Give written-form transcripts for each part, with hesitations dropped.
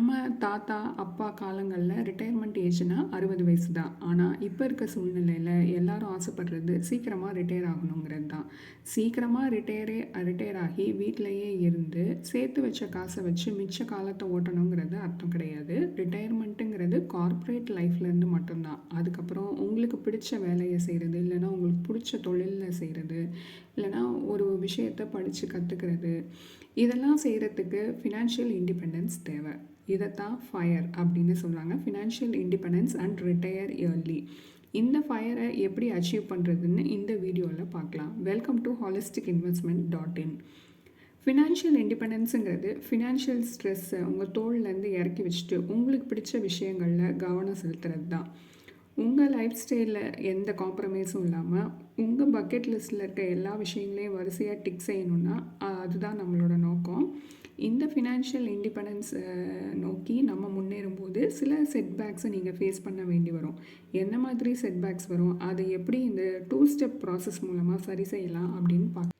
நம்ம தாத்தா அப்பா காலங்களில் ரிட்டையர்மெண்ட் ஏஜ்னா 60 வயசு தான். ஆனால் இப்போ இருக்க சூழ்நிலையில் எல்லாரும் ஆசைப்படுறது சீக்கிரமாக ரிட்டையர் ஆகணுங்கிறது தான். சீக்கிரமாக ரிட்டையர் ஆகி வீட்டிலையே இருந்து சேர்த்து வச்ச காசை வச்சு மிச்ச காலத்தை ஓட்டணுங்கிறது அர்த்தம் கிடையாது. ரிட்டையர்மெண்ட்டுங்கிறது கார்ப்பரேட் லைஃப்லேருந்து மட்டும்தான். அதுக்கப்புறம் உங்களுக்கு பிடிச்ச வேலையை செய்கிறது, இல்லைனா உங்களுக்கு பிடிச்ச தொழிலில் செய்கிறது, இல்லைனா ஒரு விஷயத்தை படித்து கற்றுக்கிறது, இதெல்லாம் செய்கிறதுக்கு ஃபினான்ஷியல் இண்டிபெண்டன்ஸ் தேவை. இதைத்தான் ஃபயர் அப்படின்னு சொல்கிறாங்க. Financial independence and retire early. இந்த ஃபயரை எப்படி அச்சீவ் பண்ணுறதுன்னு இந்த வீடியோவில் பார்க்கலாம். Welcome to holisticinvestment.in. ஃபினான்ஷியல் இண்டிபெண்டன்ஸுங்கிறது ஃபினான்ஷியல் ஸ்ட்ரெஸ்ஸை உங்கள் தோள்லேருந்து இறக்கி வச்சுட்டு உங்களுக்கு பிடிச்ச விஷயங்களில் கவனம் செலுத்துறது தான். உங்கள் லைஃப் ஸ்டைலில் எந்த காம்ப்ரமைஸும் இல்லாமல் உங்கள் பக்கெட் லிஸ்ட்டில் இருக்க எல்லா விஷயங்களையும் வரிசையாக டிக் செய்யணுன்னா அதுதான் நம்மளோட நோக்கம். இந்த ஃபினான்ஷியல் இண்டிபெண்டன்ஸ் நோக்கி நம்ம முன்னேறும்போது சில செட்பேக்ஸை நீங்கள் ஃபேஸ் பண்ண வேண்டி வரும். என்ன மாதிரி செட்பேக்ஸ் வரும், அதை எப்படி இந்த 2 ஸ்டெப் ப்ராசஸ் மூலமாக சரி செய்யலாம் அப்படின்னு பார்க்கலாம்.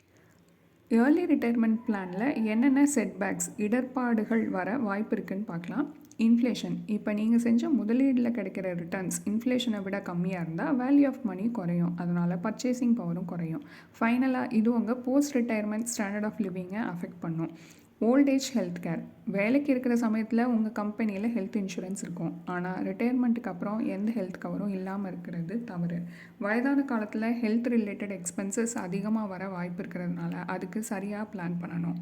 ஏர்லி ரிட்டையர்மெண்ட் பிளானில் என்னென்ன செட்பேக்ஸ் இடர்பாடுகள் வர வாய்ப்பு இருக்குதுன்னு பார்க்கலாம். இன்ஃப்ளேஷன். இப்போ நீங்கள் செஞ்ச முதலீடில் கிடைக்கிற ரிட்டர்ன்ஸ் இன்ஃப்ளேஷனை விட கம்மியாக இருந்தால் வேல்யூ ஆஃப் மணி குறையும். அதனால் பர்ச்சேசிங் பவரும் குறையும். ஃபைனலாக இது உங்கள் போஸ்ட் ரிட்டையர்மெண்ட் ஸ்டாண்டர்ட் ஆஃப் லிவிங்கை அஃபெக்ட் பண்ணும். Old age health care. வேலைக்கு இருக்கிற சமயத்தில் உங்கள் கம்பெனியில் ஹெல்த் இன்சூரன்ஸ் இருக்கும். ஆனால் ரிட்டையர்மெண்ட்டுக்கு அப்புறம் எந்த ஹெல்த் கவரும் இல்லாமல் இருக்கிறது தவறு. வயதான காலத்தில் ஹெல்த் ரிலேட்டட் எக்ஸ்பென்சஸ் அதிகமாக வர வாய்ப்பு இருக்கிறதுனால அதுக்கு சரியாக பிளான் பண்ணணும்.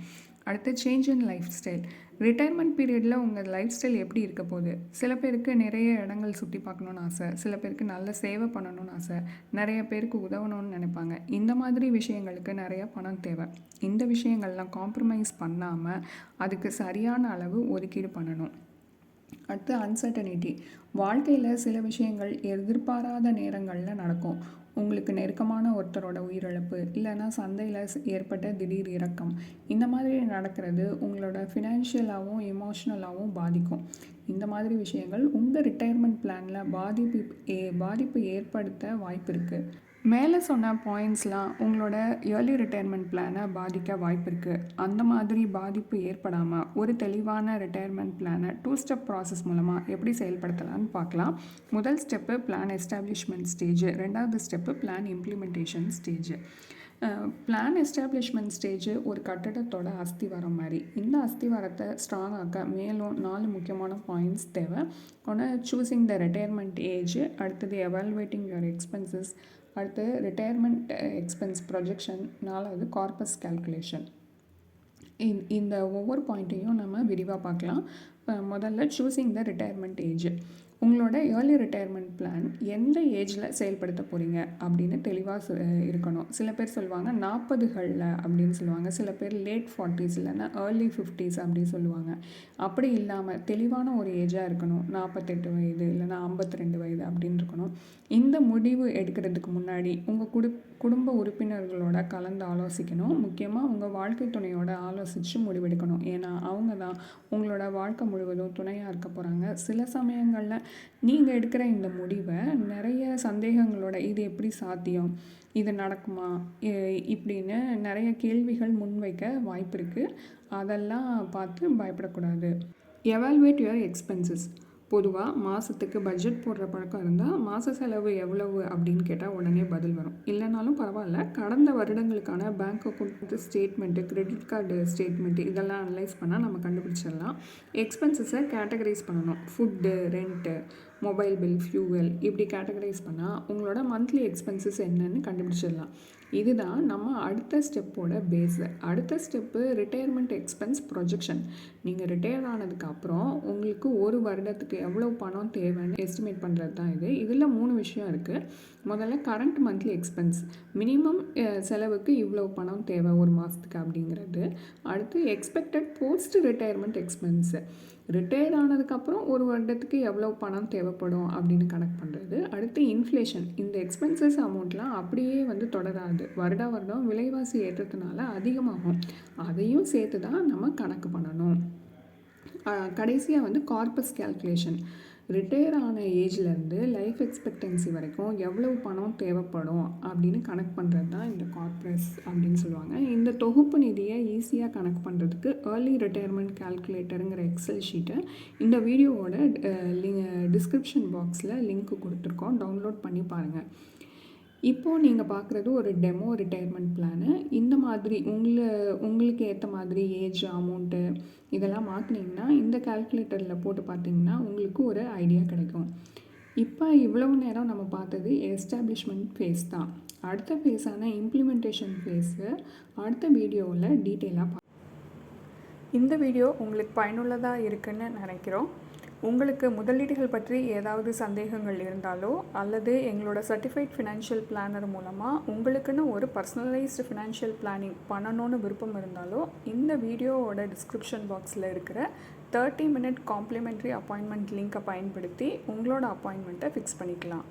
அடுத்து change in life style. Retirement பீரியடில் உங்கள் லைஃப் ஸ்டைல் எப்படி இருக்க போகுது? சில பேருக்கு நிறைய இடங்கள் சுற்றி பார்க்கணுன்னு ஆசை, சில பேருக்கு நல்ல சேவை பண்ணணும்னு ஆசை, நிறைய பேருக்கு உதவணும்னு நினைப்பாங்க. இந்த மாதிரி விஷயங்களுக்கு நிறைய பணம் தேவை. இந்த விஷயங்கள்லாம் காம்ப்ரமைஸ் பண்ணாமல் அதுக்கு சரியான அளவு ஒதுக்கீடு பண்ணணும். அடுத்து அன்சர்டனிட்டி. வாழ்க்கையில் சில விஷயங்கள் எதிர்பாராத நேரங்களில் நடக்கும். உங்களுக்கு நெருக்கமான ஒருத்தரோட உயிரிழப்பு, இல்லைன்னா சந்தையில் ஏற்பட்ட திடீர் இறக்கம், இந்த மாதிரி நடக்கிறது உங்களோட ஃபினான்ஷியலாகவும் எமோஷ்னலாகவும் பாதிக்கும். இந்த மாதிரி விஷயங்கள் உங்கள் ரிட்டையர்மெண்ட் பிளானில் பாதிப்பு ஏற்படுத்த வாய்ப்பு இருக்குது. மேலே சொன்ன பாயிண்ட்ஸ்லாம் உங்களோட ஏர்லி ரிட்டையர்மெண்ட் பிளானை பாதிக்க வாய்ப்பு இருக்குது. அந்த மாதிரி பாதிப்பு ஏற்படாமல் ஒரு தெளிவான ரிட்டையர்மெண்ட் பிளானை 2 ஸ்டெப் ப்ராசஸ் மூலமாக எப்படி செயல்படுத்தலான்னு பார்க்கலாம். முதல் ஸ்டெப்பு பிளான் எஸ்டாப்ளிஷ்மெண்ட் ஸ்டேஜ், ரெண்டாவது step plan implementation stage. Plan establishment stage ஒரு கட்டடத்தோட அஸ்திவாரம் மாதிரி. இந்த அஸ்திவாரத்தை ஸ்ட்ராங் ஆக்க மேலும் 4 முக்கியமான பாயிண்ட்ஸ் தேவை. ஒன்று, சூஸிங் த ரிட்டையர்மெண்ட் ஏஜ். அடுத்தது எவாலுவேட்டிங் யுவர் எக்ஸ்பென்சஸ். அடுத்து ரிட்டையர்மெண்ட் எக்ஸ்பென்ஸ் ப்ரொஜெக்ஷன். 4வது கார்பஸ் கால்குலேஷன். இந்த ஒவ்வொரு பாயிண்ட்டையும் நம்ம விரிவாக பார்க்கலாம். முதல்ல சூஸிங் த ரிட்டையர்மெண்ட் ஏஜ். உங்களோட ஏர்லி ரிட்டையர்மெண்ட் பிளான் எந்த ஏஜில் செயல்படுத்த போகிறீங்க அப்படின்னு தெளிவாக இருக்கணும். சில பேர் சொல்லுவாங்க 40களில் அப்படின்னு சொல்லுவாங்க, சில பேர் லேட் 40s இல்லைன்னா ஏர்லி 50s அப்படின்னு சொல்லுவாங்க. அப்படி இல்லாமல் தெளிவான ஒரு ஏஜாக இருக்கணும். 48 வயது இல்லைன்னா 52 வயது அப்படின்னு இருக்கணும். இந்த முடிவு எடுக்கிறதுக்கு முன்னாடி உங்கள் குடும்ப உறுப்பினர்களோட கலந்து ஆலோசிக்கணும். முக்கியமாக உங்கள் வாழ்க்கை துணையோட ஆலோசித்து முடிவெடுக்கணும். ஏன்னா அவங்க தான் உங்களோட வாழ்க்கை முழுவதும் துணையாக இருக்க போகிறாங்க. சில சமயங்களில் நீங்கள் எடுக்கிற இந்த முடிவை நிறைய சந்தேகங்களோட இது எப்படி சாத்தியம், இது நடக்குமா, இப்படின்னு நிறைய கேள்விகள் முன்வைக்க வாய்ப்பு இருக்குது. அதெல்லாம் பார்த்து பயப்படக்கூடாது. Evaluate your expenses. பொதுவாக மாதத்துக்கு பட்ஜெட் போடுற பழக்கம் இருந்தால் மாத செலவு எவ்வளவு அப்படின்னு கேட்டால் உடனே பதில் வரும். இல்லைனாலும் பரவாயில்ல, கடந்த வருடங்களுக்கான bank account statement, credit card statement இதெல்லாம் அனலைஸ் பண்ணால் நம்ம கண்டுபிடிச்சிடலாம். எக்ஸ்பென்சஸை கேட்டகரைஸ் பண்ணணும். Food, rent, mobile bill, fuel இப்படி கேட்டகரைஸ் பண்ணால் உங்களோட மந்த்லி எக்ஸ்பென்சஸ் என்னன்னு கண்டுபிடிச்சிடலாம். இதுதான் நம்ம அடுத்த ஸ்டெப்போட பேஸு. அடுத்த ஸ்டெப்பு ரிட்டையர்மெண்ட் எக்ஸ்பென்ஸ் ப்ரொஜெக்ஷன். நீங்கள் ரிட்டையர் ஆனதுக்கப்புறம் உங்களுக்கு ஒரு வருடத்துக்கு எவ்வளோ பணம் தேவைன்னு எஸ்டிமேட் பண்ணுறது தான் இது. இதில் 3 விஷயம் இருக்குது. முதல்ல கரண்ட் மந்த்லி எக்ஸ்பென்ஸ், மினிமம் செலவுக்கு இவ்வளோ பணம் தேவை ஒரு மாதத்துக்கு அப்படிங்கிறது. அடுத்து expected post retirement expense, retire ஆனதுக்கப்புறம் ஒரு வருடத்துக்கு எவ்வளோ பணம் தேவைப்படும் அப்படின்னு கணக்கு பண்ணுறது. அடுத்து இன்ஃப்ளேஷன். இந்த எக்ஸ்பென்சஸ் அமௌண்ட்லாம் அப்படியே தொடராது. வருடம் விலைவாசி ஏற்றத்தினால அதிகமாகும். அதையும் சேர்த்து தான் நம்ம கணக்கு பண்ணணும். கடைசியாக கார்பஸ் கால்குலேஷன். ரிட்டையர் ஆன ஏஜ்லேருந்து லைஃப் எக்ஸ்பெக்டன்சி வரைக்கும் எவ்வளவு பணம் தேவைப்படும் அப்படின்னு கணக்கு பண்ணுறது தான் இந்த கார்ப்ரஸ் அப்படின்னு சொல்லுவாங்க. இந்த தொகுப்பு நிதியை ஈஸியாக கணக்கு பண்ணுறதுக்கு ஏர்லி ரிட்டையர்மெண்ட் கால்குலேட்டருங்கிற எக்ஸல் ஷீட்டை இந்த வீடியோவோட டிஸ்கிரிப்ஷன் பாக்ஸில் லிங்க் கொடுத்துருக்கோம், டவுன்லோட் பண்ணி பாருங்கள். இப்போது நீங்கள் பார்க்குறது ஒரு டெமோ ரிட்டையர்மெண்ட் பிளானு. இந்த மாதிரி உங்களுக்கு ஏற்ற மாதிரி ஏஜ், அமௌண்ட்டு இதெல்லாம் மாற்றினீங்கன்னா இந்த கால்குலேட்டரில் போட்டு பார்த்தீங்கன்னா உங்களுக்கு ஒரு ஐடியா கிடைக்கும். இப்போ இவ்வளவு நேரம் நம்ம பார்த்தது எஸ்டாப்ளிஷ்மெண்ட் ஃபேஸ் தான். அடுத்த ஃபேஸான இம்ப்ளிமெண்டேஷன் ஃபேஸு அடுத்த வீடியோவில் டீட்டெயிலாக இந்த வீடியோ உங்களுக்கு பயனுள்ளதாக இருக்குன்னு நினைக்கிறோம். உங்களுக்கு முதலீடுகள் பற்றி ஏதாவது சந்தேகங்கள் இருந்தாலோ அல்லது எங்களோட சர்டிஃபைட் ஃபினான்ஷியல் பிளானர் மூலமாக உங்களுக்குன்னு ஒரு பர்சனலைஸ்டு ஃபினான்ஷியல் பிளானிங் பண்ணணும்னு விருப்பம் இருந்தாலோ இந்த வீடியோவோட டிஸ்கிரிப்ஷன் பாக்ஸில் இருக்கிற 30 மினிட் காம்ப்ளிமெண்ட்ரி அப்பாயின்மெண்ட் லிங்கை பயன்படுத்தி உங்களோட அப்பாயின்மெண்ட்டை ஃபிக்ஸ் பண்ணிக்கலாம்.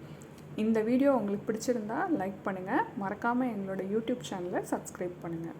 இந்த வீடியோ உங்களுக்கு பிடிச்சிருந்தா லைக் பண்ணுங்கள், மறக்காமல் எங்களோட யூடியூப் சேனலை சப்ஸ்கிரைப் பண்ணுங்கள்.